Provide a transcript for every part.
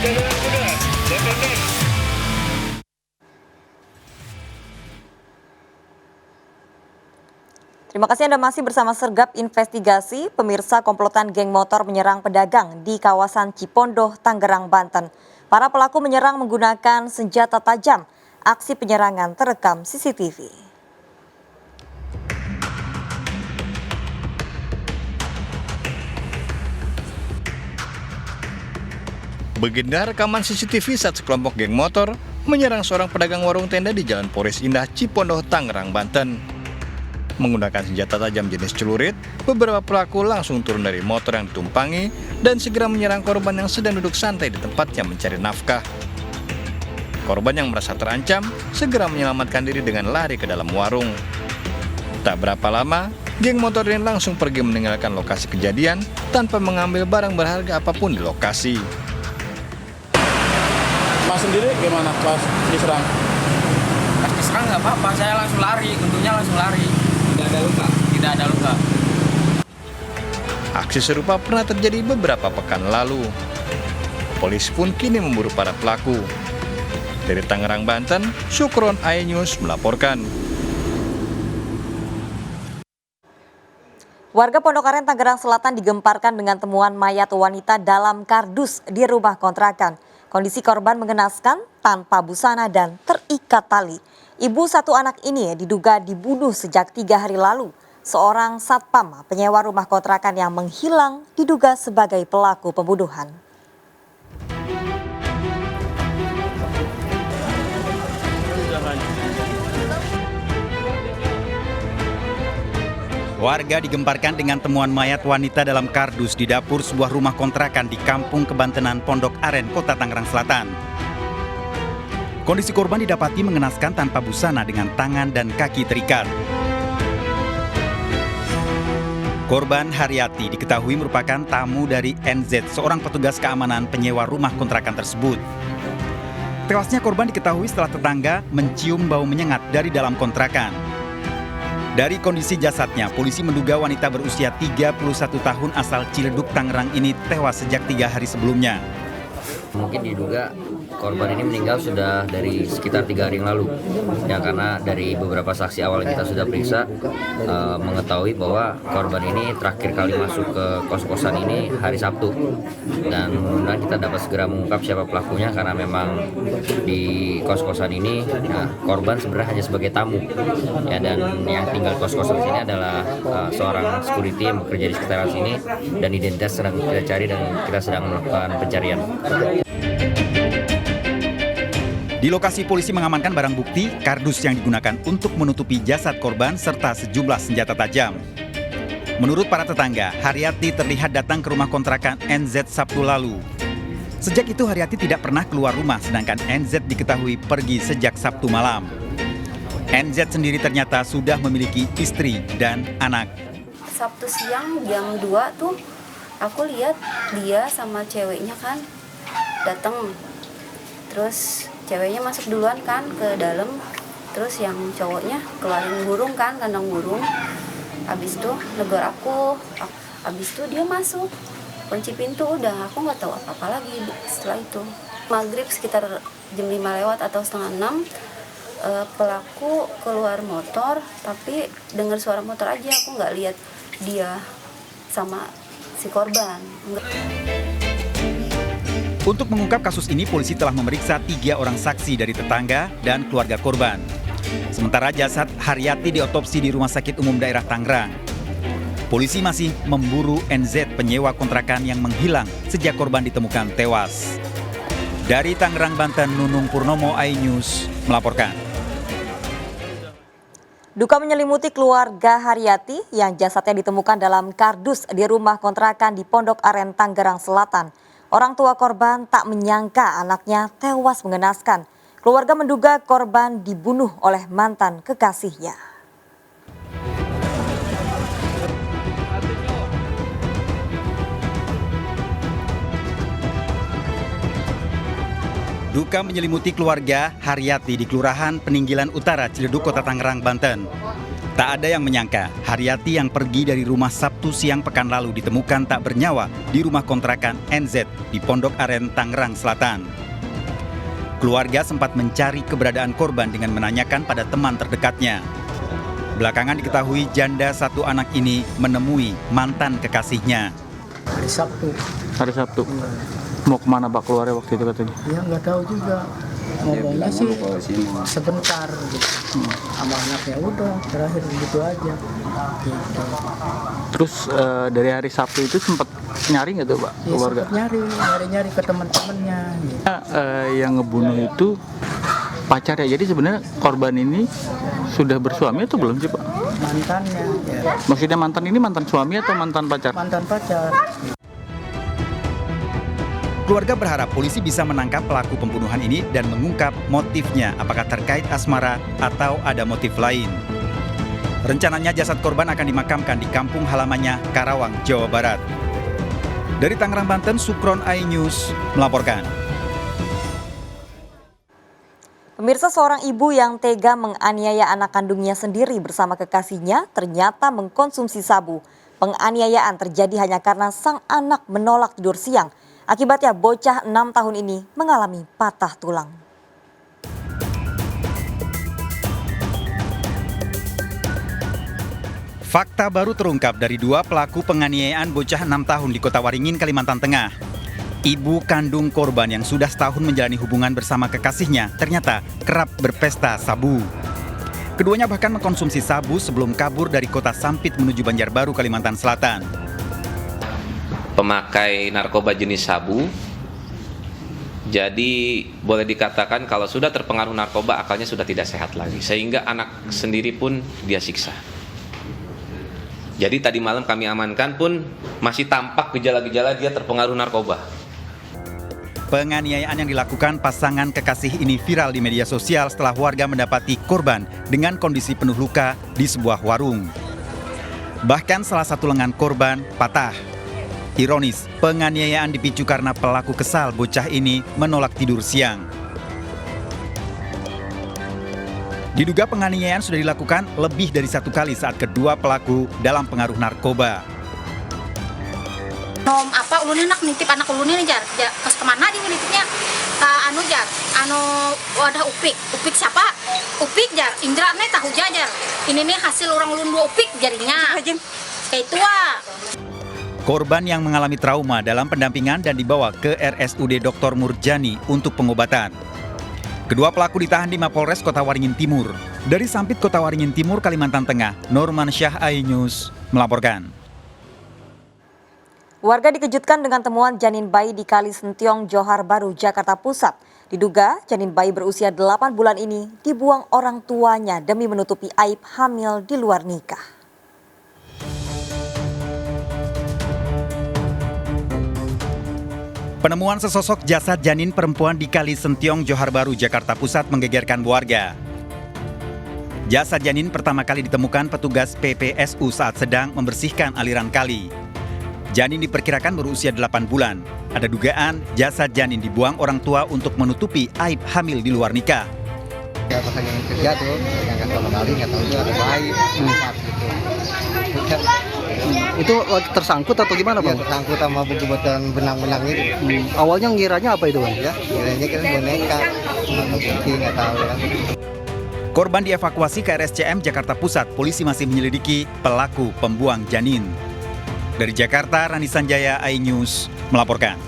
Terima kasih Anda masih bersama Sergap Investigasi. Pemirsa, komplotan geng motor menyerang pedagang di kawasan Cipondoh, Tangerang, Banten. Para pelaku menyerang menggunakan senjata tajam. Aksi penyerangan terekam CCTV. Beginilah rekaman CCTV saat sekelompok geng motor menyerang seorang pedagang warung tenda di Jalan Poris Indah, Cipondoh, Tangerang, Banten. Menggunakan senjata tajam jenis celurit, beberapa pelaku langsung turun dari motor yang ditumpangi dan segera menyerang korban yang sedang duduk santai di tempatnya mencari nafkah. Korban yang merasa terancam segera menyelamatkan diri dengan lari ke dalam warung. Tak berapa lama, geng motor ini langsung pergi meninggalkan lokasi kejadian tanpa mengambil barang berharga apapun di lokasi. Mas sendiri gimana pas diserang? Pas diserang nggak apa-apa, saya langsung lari, untungnya langsung lari. Tidak ada luka? Tidak ada luka. Aksi serupa pernah terjadi beberapa pekan lalu. Polisi pun kini memburu para pelaku. Dari Tangerang, Banten, Sukron iNews melaporkan. Warga Pondok Aren, Tangerang Selatan digemparkan dengan temuan mayat wanita dalam kardus di rumah kontrakan. Kondisi korban mengenaskan, tanpa busana dan terikat tali. Ibu satu anak ini diduga dibunuh sejak 3 hari lalu. Seorang satpam penyewa rumah kontrakan yang menghilang diduga sebagai pelaku pembunuhan. Warga digemparkan dengan temuan mayat wanita dalam kardus di dapur sebuah rumah kontrakan di Kampung Kebantenan, Pondok Aren, Kota Tangerang Selatan. Kondisi korban didapati mengenaskan tanpa busana dengan tangan dan kaki terikat. Korban Haryati diketahui merupakan tamu dari NZ, seorang petugas keamanan penyewa rumah kontrakan tersebut. Tewasnya korban diketahui setelah tetangga mencium bau menyengat dari dalam kontrakan. Dari kondisi jasadnya, polisi menduga wanita berusia 31 tahun asal Ciledug, Tangerang ini tewas sejak 3 hari sebelumnya. Mungkin diduga korban ini meninggal sudah dari sekitar 3 hari yang lalu. Ya, karena dari beberapa saksi awal yang kita sudah periksa mengetahui bahwa korban ini terakhir kali masuk ke kos-kosan ini hari Sabtu. Dan mudah-mudahan kita dapat segera mengungkap siapa pelakunya, karena memang di kos-kosan ini korban sebenarnya hanya sebagai tamu. Ya, dan yang tinggal kos-kosan sini adalah seorang security yang bekerja di sekitaran sini, dan identitas sedang kita cari dan kita sedang melakukan pencarian. Di lokasi polisi mengamankan barang bukti, kardus yang digunakan untuk menutupi jasad korban serta sejumlah senjata tajam. Menurut para tetangga, Haryati terlihat datang ke rumah kontrakan NZ Sabtu lalu. Sejak itu Haryati tidak pernah keluar rumah, sedangkan NZ diketahui pergi sejak Sabtu malam. NZ sendiri ternyata sudah memiliki istri dan anak. Sabtu siang jam 2 tuh aku lihat dia sama ceweknya kan datang. Terus ceweknya masuk duluan kan ke dalam, terus yang cowoknya keluarin burung kan, kandang burung. Habis itu negor aku, habis itu dia masuk, kunci pintu, udah aku nggak tahu apa-apa lagi setelah itu. Maghrib sekitar jam 5 lewat atau setengah 6, pelaku keluar motor, tapi dengar suara motor aja, aku nggak lihat dia sama si korban. Untuk mengungkap kasus ini, polisi telah memeriksa 3 orang saksi dari tetangga dan keluarga korban. Sementara jasad Haryati diotopsi di Rumah Sakit Umum Daerah Tangerang. Polisi masih memburu NZ, penyewa kontrakan yang menghilang sejak korban ditemukan tewas. Dari Tangerang, Banten, Nunung Purnomo, iNews melaporkan. Duka menyelimuti keluarga Haryati yang jasadnya ditemukan dalam kardus di rumah kontrakan di Pondok Aren, Tangerang Selatan. Orang tua korban tak menyangka anaknya tewas mengenaskan. Keluarga menduga korban dibunuh oleh mantan kekasihnya. Duka menyelimuti keluarga Haryati di Kelurahan Peninggilan Utara, Ciledug, Kota Tangerang, Banten. Tak ada yang menyangka, Haryati yang pergi dari rumah Sabtu siang pekan lalu ditemukan tak bernyawa di rumah kontrakan NZ di Pondok Aren, Tangerang Selatan. Keluarga sempat mencari keberadaan korban dengan menanyakan pada teman terdekatnya. Belakangan diketahui janda satu anak ini menemui mantan kekasihnya. Hari Sabtu. Hari Sabtu. Mau kemana Pak keluarnya waktu itu katanya? Ya nggak tahu juga. Ngomongnya sih sebentar gitu. Sama anaknya udah terakhir begitu aja. Gitu. Terus dari hari Sabtu itu sempat nyari nggak tuh Pak Ya, keluarga? sempet nyari ke teman-temannya. Gitu. Yang ngebunuh itu pacar ya. Jadi sebenarnya korban ini sudah bersuami atau belum sih Pak? Mantannya, ya. Maksudnya mantan ini mantan suami atau mantan pacar? Mantan pacar. Keluarga berharap polisi bisa menangkap pelaku pembunuhan ini dan mengungkap motifnya apakah terkait asmara atau ada motif lain. Rencananya jasad korban akan dimakamkan di kampung halamannya, Karawang, Jawa Barat. Dari Tangerang, Banten, Sukron iNews melaporkan. Pemirsa, seorang ibu yang tega menganiaya anak kandungnya sendiri bersama kekasihnya ternyata mengkonsumsi sabu. Penganiayaan terjadi hanya karena sang anak menolak tidur siang. Akibatnya bocah 6 tahun ini mengalami patah tulang. Fakta baru terungkap dari dua pelaku penganiayaan bocah 6 tahun di Kota Waringin, Kalimantan Tengah. Ibu kandung korban yang sudah setahun menjalani hubungan bersama kekasihnya ternyata kerap berpesta sabu. Keduanya bahkan mengkonsumsi sabu sebelum kabur dari Kota Sampit menuju Banjarbaru, Kalimantan Selatan. Pemakai narkoba jenis sabu, jadi boleh dikatakan kalau sudah terpengaruh narkoba akalnya sudah tidak sehat lagi, sehingga anak sendiri pun dia siksa. Jadi tadi malam kami amankan pun masih tampak gejala-gejala dia terpengaruh narkoba. Penganiayaan yang dilakukan pasangan kekasih ini viral di media sosial setelah warga mendapati korban dengan kondisi penuh luka di sebuah warung. Bahkan salah satu lengan korban patah. Ironis, penganiayaan dipicu karena pelaku kesal bocah ini menolak tidur siang. Diduga penganiayaan sudah dilakukan lebih dari satu kali saat kedua pelaku dalam pengaruh narkoba. Ulun nak nitip anak ulun ini jar pas kemana dia nitipnya jar wadah upik siapa upik jar Indra nih tahu jar ini nih hasil orang ulun dua upik jarinya kayak itu Korban yang mengalami trauma dalam pendampingan dan dibawa ke RSUD Dr. Murjani untuk pengobatan. Kedua pelaku ditahan di Mapolres Kota Waringin Timur. Dari Sampit, Kota Waringin Timur, Kalimantan Tengah, Norman Syah iNews melaporkan. Warga dikejutkan dengan temuan janin bayi di Kali Sentiong, Johar Baru, Jakarta Pusat. Diduga janin bayi berusia 8 bulan ini dibuang orang tuanya demi menutupi aib hamil di luar nikah. Penemuan sesosok jasad janin perempuan di Kali Sentiong, Johar Baru, Jakarta Pusat menggegerkan warga. Jasad janin pertama kali ditemukan petugas PPSU saat sedang membersihkan aliran kali. Janin diperkirakan berusia 8 bulan. Ada dugaan jasad janin dibuang orang tua untuk menutupi aib hamil di luar nikah. Ya pas lagi kerja tuh, yang pertama kali nggak tahu itu ada bayi empat gitu. Itu tersangkut atau gimana Bang? Ya, tersangkut sama buku-bukuan benang-benang itu. Awalnya ngiranya apa itu Bang? Ya, ngiranya kan boneka, atau kucing nggak tahu ya. Korban dievakuasi ke RSCM Jakarta Pusat. Polisi masih menyelidiki pelaku pembuang janin. Dari Jakarta, Rani Sanjaya iNews melaporkan.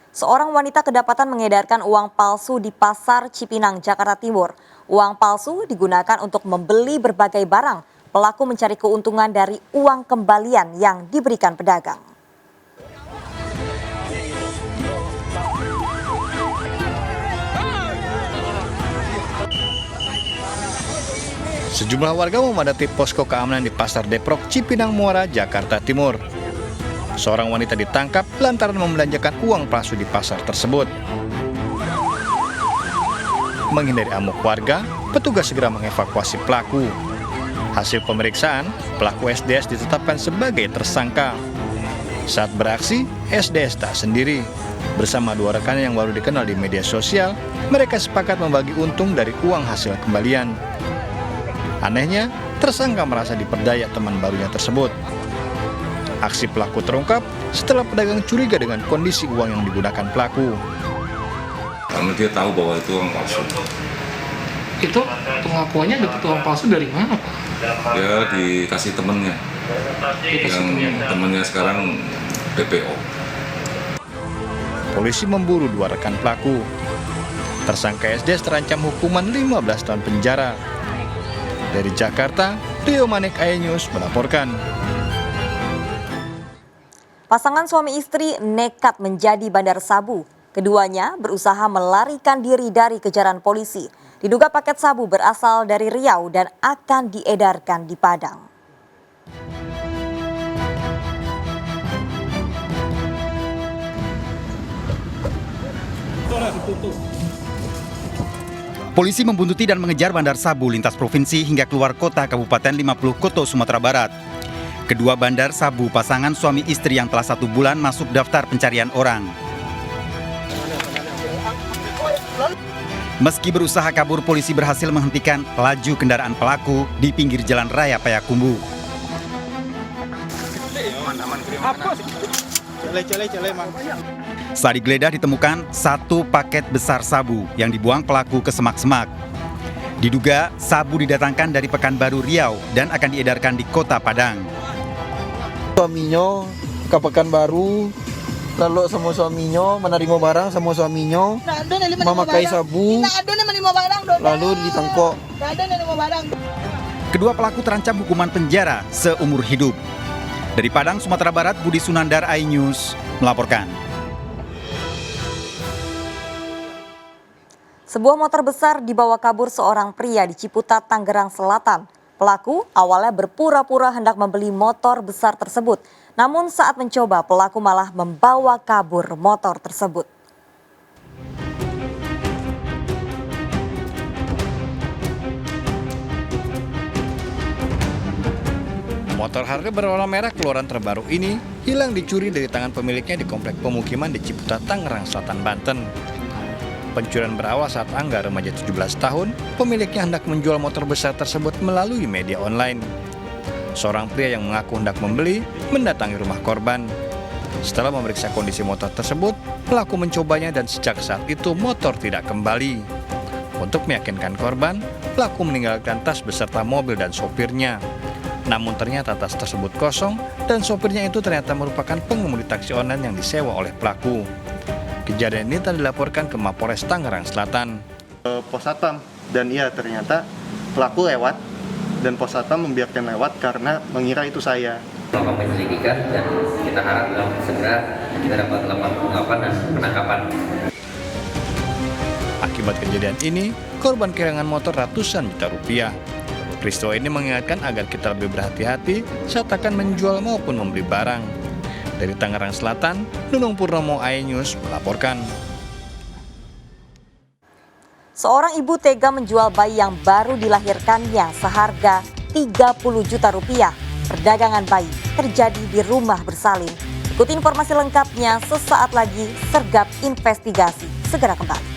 Seorang wanita kedapatan mengedarkan uang palsu di Pasar Cipinang, Jakarta Timur. Uang palsu digunakan untuk membeli berbagai barang. Pelaku mencari keuntungan dari uang kembalian yang diberikan pedagang. Sejumlah warga memadati posko keamanan di Pasar Deprok, Cipinang Muara, Jakarta Timur. Seorang wanita ditangkap lantaran membelanjakan uang palsu di pasar tersebut. Menghindari amuk warga, petugas segera mengevakuasi pelaku. Hasil pemeriksaan, pelaku SDS ditetapkan sebagai tersangka. Saat beraksi, SDS tak sendiri. Bersama dua rekan yang baru dikenal di media sosial, mereka sepakat membagi untung dari uang hasil kembalian. Anehnya, tersangka merasa diperdaya teman barunya tersebut. Aksi pelaku terungkap setelah pedagang curiga dengan kondisi uang yang digunakan pelaku. Karena dia tahu bahwa itu uang palsu. Itu pengakuannya dapat uang palsu dari mana, Pak? Ya dikasih temennya. Yang temennya sekarang DPO. Polisi memburu 2 rekan pelaku. Tersangka SD terancam hukuman 15 tahun penjara. Dari Jakarta, Rio Manik, iNews melaporkan. Pasangan suami istri nekat menjadi bandar sabu. Keduanya berusaha melarikan diri dari kejaran polisi. Diduga paket sabu berasal dari Riau dan akan diedarkan di Padang. Polisi membuntuti dan mengejar bandar sabu lintas provinsi hingga keluar kota Kabupaten 50 Koto, Sumatera Barat. Kedua bandar sabu pasangan suami istri yang telah 1 bulan masuk daftar pencarian orang. Meski berusaha kabur, polisi berhasil menghentikan laju kendaraan pelaku di pinggir jalan raya Payakumbuh. Saat digeledah ditemukan 1 paket besar sabu yang dibuang pelaku ke semak-semak. Diduga sabu didatangkan dari Pekanbaru, Riau dan akan diedarkan di Kota Padang. Suaminya ke Pekanbaru, lalu sama suaminya menerima barang sama suaminya, memakai sabu, lalu ditangkap. Kedua pelaku terancam hukuman penjara seumur hidup. Dari Padang, Sumatera Barat, Budi Sunandar, iNews melaporkan. Sebuah motor besar dibawa kabur seorang pria di Ciputat, Tangerang Selatan. Pelaku awalnya berpura-pura hendak membeli motor besar tersebut. Namun saat mencoba, pelaku malah membawa kabur motor tersebut. Motor Harley berwarna merah keluaran terbaru ini hilang dicuri dari tangan pemiliknya di komplek pemukiman di Ciputat, Tangerang Selatan, Banten. Pencurian berawal saat Angga, remaja 17 tahun, pemiliknya hendak menjual motor besar tersebut melalui media online. Seorang pria yang mengaku hendak membeli mendatangi rumah korban. Setelah memeriksa kondisi motor tersebut, pelaku mencobanya dan sejak saat itu motor tidak kembali. Untuk meyakinkan korban, pelaku meninggalkan tas beserta mobil dan sopirnya. Namun ternyata tas tersebut kosong dan sopirnya itu ternyata merupakan pengemudi taksi online yang disewa oleh pelaku. Kejadian ini telah dilaporkan ke Mapolres Tangerang Selatan. Pos Satpam, dan iya ternyata pelaku lewat dan Pos Satpam membiarkan lewat karena mengira itu saya. Melakukan penyelidikan dan kita harap segera kita dapat melakukan penangkapan dan penangkapan. Akibat kejadian ini, korban kehilangan motor ratusan juta rupiah. Peristiwa ini mengingatkan agar kita lebih berhati-hati saat akan menjual maupun membeli barang. Dari Tangerang Selatan, Nunung Purnomo, iNews melaporkan. Seorang ibu tega menjual bayi yang baru dilahirkannya seharga 30 juta rupiah. Perdagangan bayi terjadi di rumah bersalin. Ikuti informasi lengkapnya sesaat lagi. Sergap Investigasi segera kembali.